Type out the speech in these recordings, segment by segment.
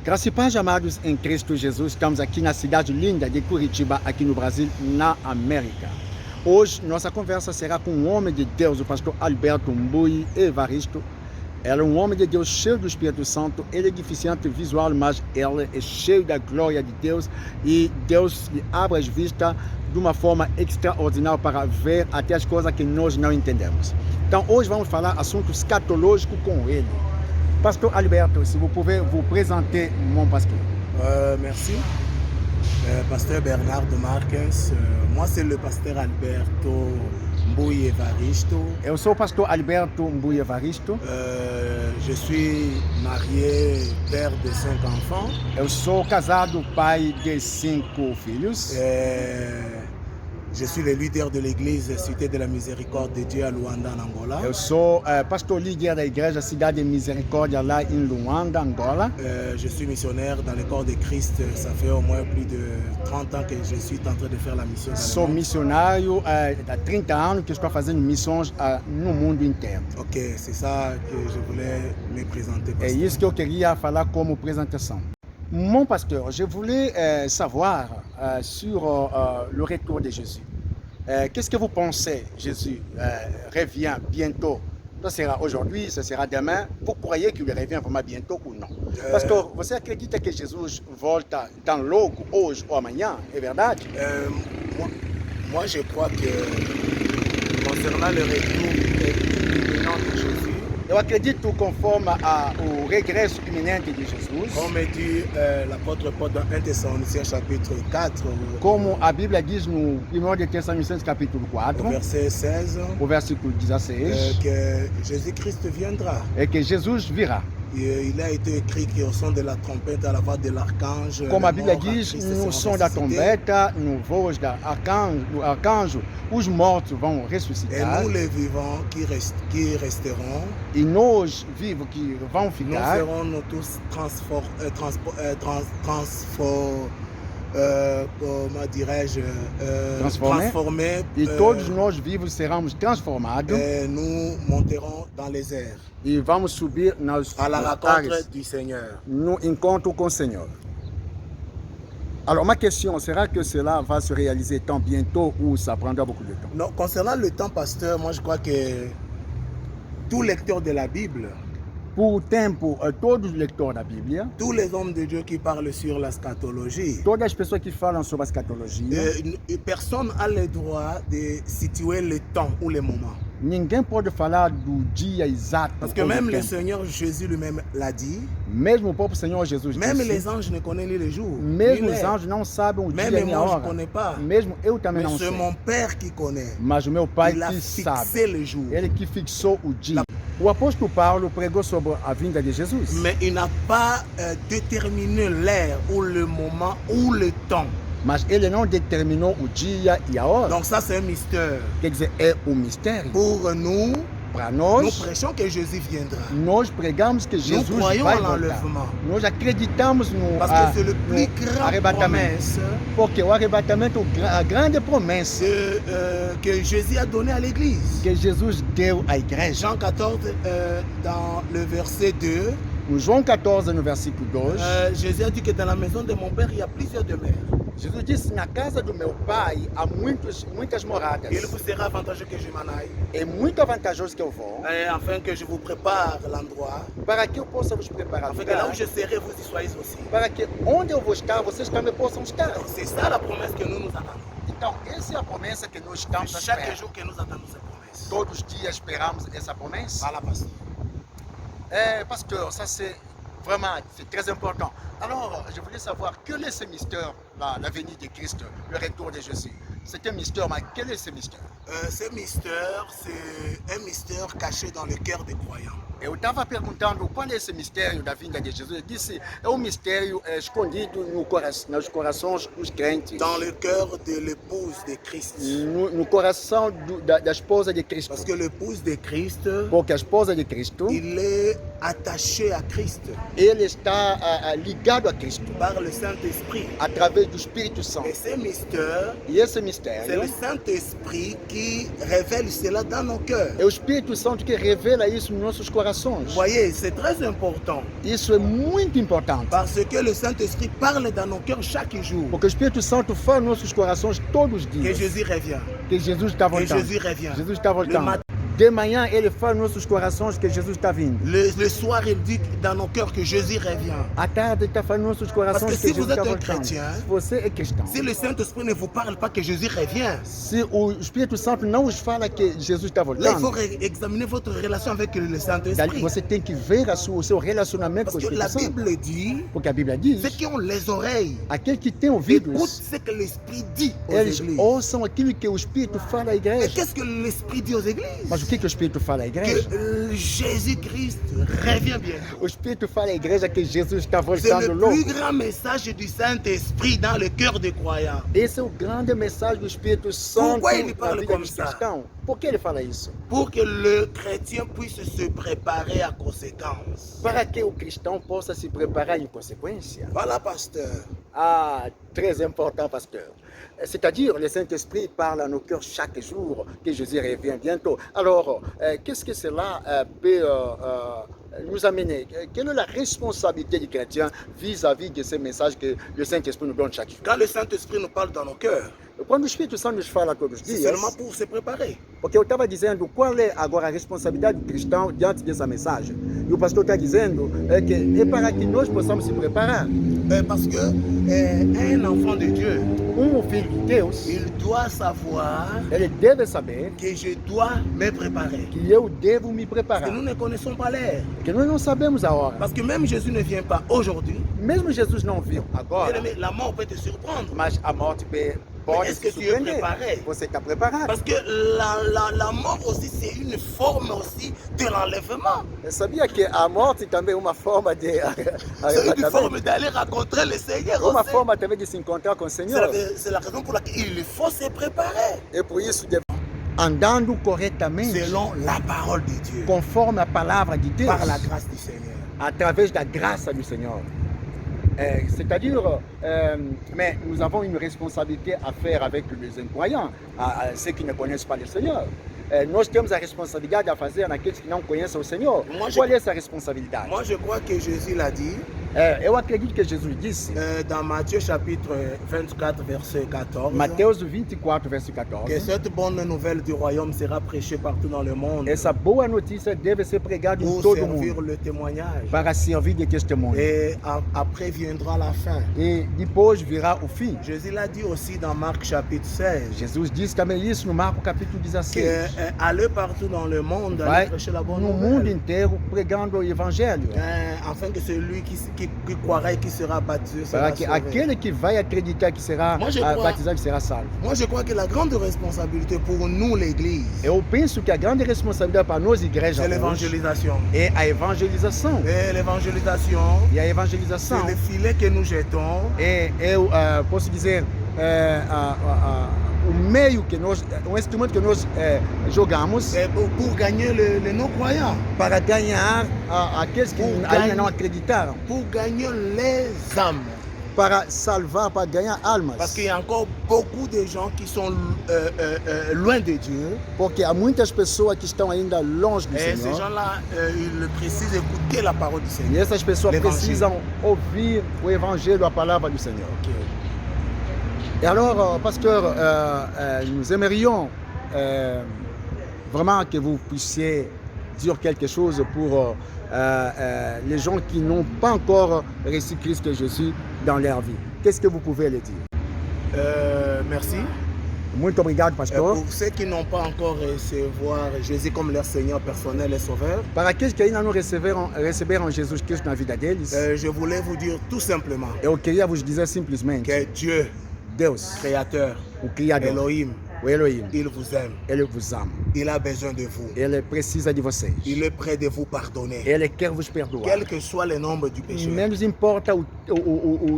Graças e paz, amados em Cristo Jesus, estamos aqui na cidade linda de Curitiba, aqui no Brasil, na América. Hoje, nossa conversa será com um homem de Deus, o pastor Alberto Mbui Evaristo. Ele é um homem de Deus cheio do Espírito Santo, ele é deficiente visual, mas ele é cheio da glória de Deus e Deus lhe abre as vistas de uma forma extraordinária para ver até as coisas que nós não entendemos. Então, hoje vamos falar assuntos escatológicos com ele. Pasteur Alberto, si vous pouvez vous présenter, mon pasteur. Merci. Pasteur Bernard Marques. Moi, c'est le pasteur Alberto Mbui Evaristo. Eu sou o pastor Alberto Mbui Evaristo. Je suis marié, père de 5 enfants. Eu sou casado, pai de 5 filhos. Je suis le leader de l'église Cité de la Miséricorde de Dieu à Luanda, en Angola. Eu sou pastor líder da igreja Cidade de Misericórdia lá em Luanda, Angola. Je suis missionnaire dans le corps de Christ. Ça fait au moins plus de 30 ans que je suis en train de faire la mission. Sou missionário há 30 anos que estou fazendo missões no mundo inteiro. Ok, c'est ça que je voulais me présenter. É isso que eu queria falar como apresentação. Mon pasteur, je voulais savoir sur le retour de Jésus. Qu'est-ce que vous pensez? Jésus revient bientôt. Ça sera aujourd'hui, ça sera demain. Vous croyez qu'il revient vraiment bientôt ou non? Pastor, você acredita que Jesus volta tão logo, hoje ou amanhã? É verdade? Moi, je crois que concernant le retour imminent de Jésus, eu acredito conforme ao regresso iminente de Jesus. Comme dit l'apôtre Paul dans 1 Thessaloniciens chapitre 4, como a Bíblia diz no 1 de Tessalonicenses capítulo 4, verset 16, o versículo 16, que Jésus-Christ viendra. É que Jesus virá. Il a été écrit qu'au son de la trompette, à la voix de l'archange, como a Bíblia diz, no som da trombeta, no voz do arcanjo, os mortos vão ressuscitar. Et nous les vivants qui resteront, e nós vivos que vão ficar, nous serons tous comment dirais-je, transformés. E todos nós vivos seremos transformados. Et nous monterons dans les airs. E vamos subir à la rencontre du Seigneur. No encontro com o Senhor. Alors ma question, sera que cela va se réaliser tant bientôt ou ça prendra beaucoup de temps? Non, concernant le temps, pasteur, moi je crois que tout lecteur de la Bible, por tempo, todos os leitores da Bíblia, tous les hommes de Dieu qui parlent sur la scatologie, todas as pessoas que falam sobre a escatologia, personne n'a le droit de situer le temps ou le moment. Ninguém pode falar do dia exato. Parce que même le Seigneur Jésus lui-même l'a dit. Mesmo o próprio Senhor Jesus même disse. Les anges ne connaissent ni le jour. Mesmo os anjos não sabem o dia nem a hora. Même moi je connais pas. Mesmo eu também não sei. Mais c'est mon Père qui connaît. Mas o meu Pai que sabe. Le jour. Ele que fixou o dia. O apóstolo Paulo pregou sobre a vinda de Jesus. Mais il n'a pas déterminé l'heure ou le moment ou le temps. Mas ele não determinou o dia e a hora. Donc ça c'est un mystère. Quer dizer, é um mistério. Pour nous, para nós, nous prêchons que Jésus viendra. Nós pregamos que Jesus vai voltar. Nós acreditamos no arrebatamento. Porque o arrebatamento é a grande promessa que Jésus a donné à l'église. Que Jesus deu à igreja. Jean 14 dans le verset 2. No João 14, no versículo 2, Jésus a dit que dans la maison de mon père il y a plusieurs demeures. Jesus disse: na casa do meu pai há muitas moradas. Il vous sera avantageux que je m'en aille. É muito vantajoso que eu vou. Afin que je vous prépare l'endroit. Para que eu possa vos preparar. Afin que là où je serai, vous y soyez aussi. Para que onde eu vou estar, vocês também possam estar. C'est ça la promesse que nous attendons. Então, essa é a promessa que nós estamos esperando. Chaque jour que nous attendons cette promesse. Todos os dias esperamos essa promessa. Voilà, pasteur. Pasteur, ça c'est vraiment très important. Alors, je voulais savoir quel est ce mystère, la venue de Christ, le retour de Jésus. C'est un mystère, mais quel est ce mystère? Ce mystère, c'est un mystère caché dans le cœur des croyants. Eu estava perguntando qual é esse mistério da vinda de Jesus. Ele disse, é um mistério escondido nos corações dos crentes. Dans le cœur de l'épouse de Christ. No coração da esposa de Cristo. Parce que l'épouse de Christ, porque a esposa de Cristo, il est attaché à Christ. Ele está ligado a Cristo. Par le Saint-Esprit. Através do Espírito Santo. Et ce mystère, e esse mistério, c'est le Saint-Esprit qui révèle cela dans nos cœurs. É o Espírito Santo que revela isso nos nossos corações. corações. Vous voyez, c'est très important. Isso é muito importante. Parce que le Saint-Esprit parle dans nos cœurs chaque jour. Porque o Espírito Santo fala nos nossos corações todos os Que dias. Jésus revient. Que Jesus está Que voltando. Jésus revient. Jesus está Le voltando. matin, De manhã ele fala nos nossos corações que Jesus está vindo. le soir, il dit dans nos cœurs que Jésus revient. À tarde ele está falando nos nossos Parce corações que que si Jesus vous êtes está un voltando. chrétien, Se você é cristão, si le Saint-Esprit ne vous parle pas que Jésus revient, se o Espírito Santo não os fala que Jesus está là, il faut voltando, examiner votre relation avec le daí Saint-Esprit. você tem que ver o seu relacionamento com Parce o que la Espírito Santo. Bible dit, Porque a Bíblia diz, ceux qui ont les oreilles, aquele que tem écoutent ouvidos, ce que l'Esprit dit aux eles églises. ouçam aquilo que o Espírito fala à Et igreja. qu'est-ce que l'Esprit dit aux églises? Mas o que o Espírito fala à igreja? Que Jésus-Christ revient bientôt. O Espírito fala à igreja que Jesus está C'est voltando le logo. plus grand message du Saint-Esprit dans le cœur des croyants. Esse é o grande mensagem do Espírito Santo Pourquoi ele na parle vida comme dos ça? cristãos. Por que ele fala isso? Pour que le chrétien puisse se préparer à conséquence. Para que o cristão possa se preparar em consequência. Voilà, pasteur. Ah, très important, pasteur. C'est-à-dire, le Saint-Esprit parle à nos cœurs chaque jour que Jésus revient bientôt. Alors, qu'est-ce que cela peut nous amener? Quelle est la responsabilité du chrétien vis-à-vis de ces messages que le Saint-Esprit nous donne chaque jour? Quand le Saint-Esprit nous parle dans nos cœurs, Quando o Espírito Santo nos fala todos os c'est dias, seulement pour se préparer. porque eu estava dizendo qual é agora a responsabilidade do cristão diante dessa mensagem. E o pastor está dizendo que é para que nós possamos se preparar. Parce que un enfant de Dieu, Filho de Deus, il doit savoir ele deve saber que je dois me préparer. que eu devo me Parce preparar. que nous ne connaissons pas l'heure. Porque nós não sabemos a hora. Parce que même Jésus ne vient pas aujourd'hui. Mesmo Jesus não viu agora, Bien-aimé, la mort peut te surprendre. mas a morte pode est-ce se que tu es surpreender. préparé? Você está preparado? Parce que la mort aussi, c'est une forme aussi de l'enlèvement. Eu sabia que a morte também é uma forma de C'est une forme d'aller rencontrer le Seigneur uma aussi. forma também de se encontrar com o C'est Senhor. la raison pour laquelle il faut se préparer. E por isso, andando corretamente, Selon la parole de Dieu. conforme a palavra de Deus, Par la grâce du Seigneur. através da graça do Senhor. C'est-à-dire, mais nous avons une responsabilité à faire avec les incroyants, ceux qui ne connaissent pas le Seigneur. Nós temos a responsabilidade a fazer naqueles que não conhecem o Senhor. Qual é essa responsabilidade? Moi, je crois que Jésus l'a dit Eu acredito que Jesus disse, dans Matthieu chapitre 24, verset 14, Mateus 24, verso 14, que cette bonne nouvelle du royaume sera prêchée partout dans le monde essa boa notícia deve ser pregada em pour todo servir mundo, le témoignage. para servir de testemunho. Et après viendra la fin. E depois virá o fim. Jésus l'a dit aussi dans Marc chapitre 16. Jesus disse também isso no Marcos capítulo Que 16. aller partout dans le monde, Vai aller prêcher la bonne no mundo nouvelle. inteiro pregando o evangelho. Afin que celui qui croira et qui sera baptisé sera Para que sauvé. aquele que vai acreditar que será Moi, je crois- batizado será salvo. Moi, je crois que la grande responsabilité pour nous, l'Église, Eu penso que a grande responsabilidade para nós, igreja, c'est hoje, l'évangélisation. é a evangelização. Et l'évangélisation, E a c'est evangelização le filet que nous jetons eu posso dizer, o meio que nós, um instrumento que nós jogamos pour gagner les non-croyants, para ganhar aqueles que ainda não acreditaram, pour gagner les âmes. para salvar, para ganhar almas. Parce qu'il y a encore beaucoup de gens qui sont loin de Dieu. Porque há muitas pessoas que estão ainda longe do Et ces Senhor. gens-là, ils précisent écouter la parole du E Seigneur. essas pessoas L'Évangile. precisam ouvir o Evangelho, a palavra do Senhor. Et alors, pasteur, nous aimerions vraiment que vous puissiez dire quelque chose pour les gens qui n'ont pas encore reçu Christ Jésus dans leur vie. Qu'est-ce que vous pouvez leur dire? Merci. Muito obrigado, pastor. Pour ceux qui n'ont pas encore recevoir Jésus comme leur Seigneur personnel et Sauveur, Para aqueles que ainda não receberam Jesus Cristo na vida deles, je voulais vous dire tout simplement eu queria vos dizer simplesmente, que Dieu, Deus, Créateur, o Criador, Elohim, o Elohim, il vous aime. ele vos ama. Il a besoin de vous. Ele precisa de vocês. Il est prêt de vous pardonner. Ele quer vos perdoar. Quel que soit le nombre du péché. Menos importa o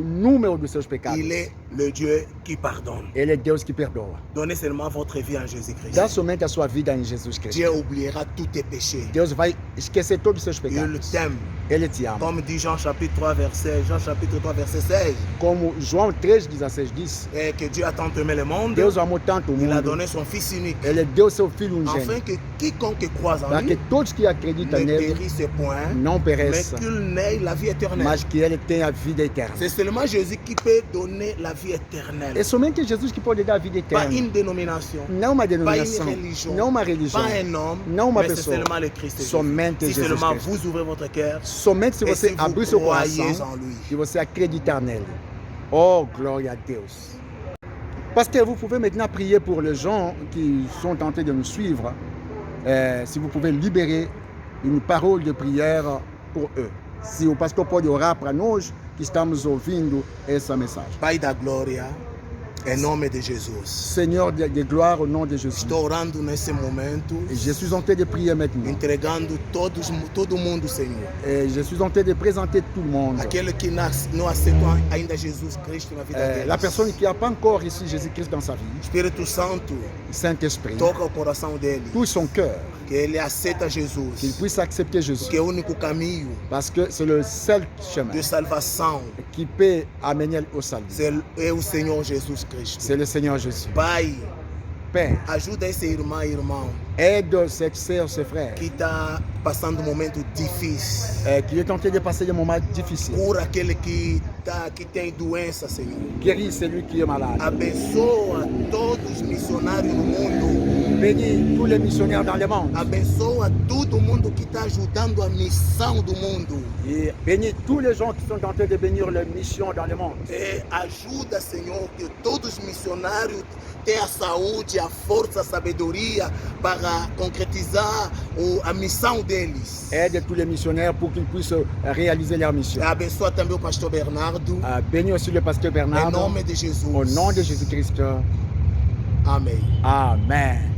número dos seus pecados. Il est le Dieu qui pardonne. Ele é Deus que perdoa. Donnez seulement votre vie en Jésus-Christ. Dá somente a sua vida em Jesus Cristo. Dieu oubliera tous tes péchés. Deus vai esquecer todos os seus Il pecados. t'aime. Ele te ama. Comme dit Jean chapitre 3 verset 16. Como João 3,16 diz, Et que Dieu a tant aimé le monde, Deus amou tanto o il a mundo. donné son Fils unique. Ele deu seu Filho Afin unigênito. que quiconque croise en para que lui todos que acreditam ne nele périsse point, não mais pereçam, qu'il n'ait la vie éternelle. mas que ele tenha a vida eterna. C'est seulement Jésus qui peut donner la vie éternelle. É somente Jesus que pode dar a vida Pas eterna. une dénomination, Não uma pas une denominação, religion, não uma religião, pas un homme, não uma mais c'est pessoa. seulement le Christ Jésus. Somente Si Jesus seulement Cristo. vous ouvrez votre cœur, Somente se et você si vous abrir seu croyez coração en lui. e você acreditar nele. Oh, glória a Deus. Pasteur, vous pouvez maintenant prier pour les gens qui sont tentés de nous suivre. Si vous pouvez libérer une parole de prière pour eux. Se o pastor pode orar para nós que estamos ouvindo essa mensagem. Pai da glória, em nome de Jesus. Senhor de glória, au nom de Jesus. Estou orando nesse momento, Et je suis en train de prier maintenant. entregando todo mundo, Senhor. Et je suis en train de présenter tout le monde. Aquele que não aceitou ainda Jesus Cristo na vida deles. La personne qui n'a pas encore ici Jésus-Christ dans sa vie, Espírito Santo, Saint-Esprit, toca o coração dele. touche son cœur, Que ele aceita qu'il Jesus. puisse accepter Jésus. Que é o único caminho Parce que c'est le seul chemin de salvação qui peut amener au salut. é o Senhor Jesus Cristo. C'est le Seigneur Jésus. Pai, Père, ajuda esse irmão e irmão aide ses sœurs, ses frères, que está passando um momento difícil. qui est en train de passer des moments difficiles. Cura aquele que tem doença, Senhor. Guéris celui qui est malade. Abençoa todos os missionários no mundo. Bénis tous les missionnaires dans le monde. Abençoa todo mundo que está ajudando a missão do mundo. Et bénis tous les gens qui sont en train de bénir les missions dans le monde. Ajuda, Senhor, que todos os missionários tenham a saúde, a força, a sabedoria para concretizar a missão deles. Aide tous les missionnaires pour qu'ils puissent réaliser leur mission. Abençoa também o pastor Bernardo. Bénis aussi le pasteur Em Bernard. nome de Jesus. Au nom de Jésus-Christ. Amém. Amen.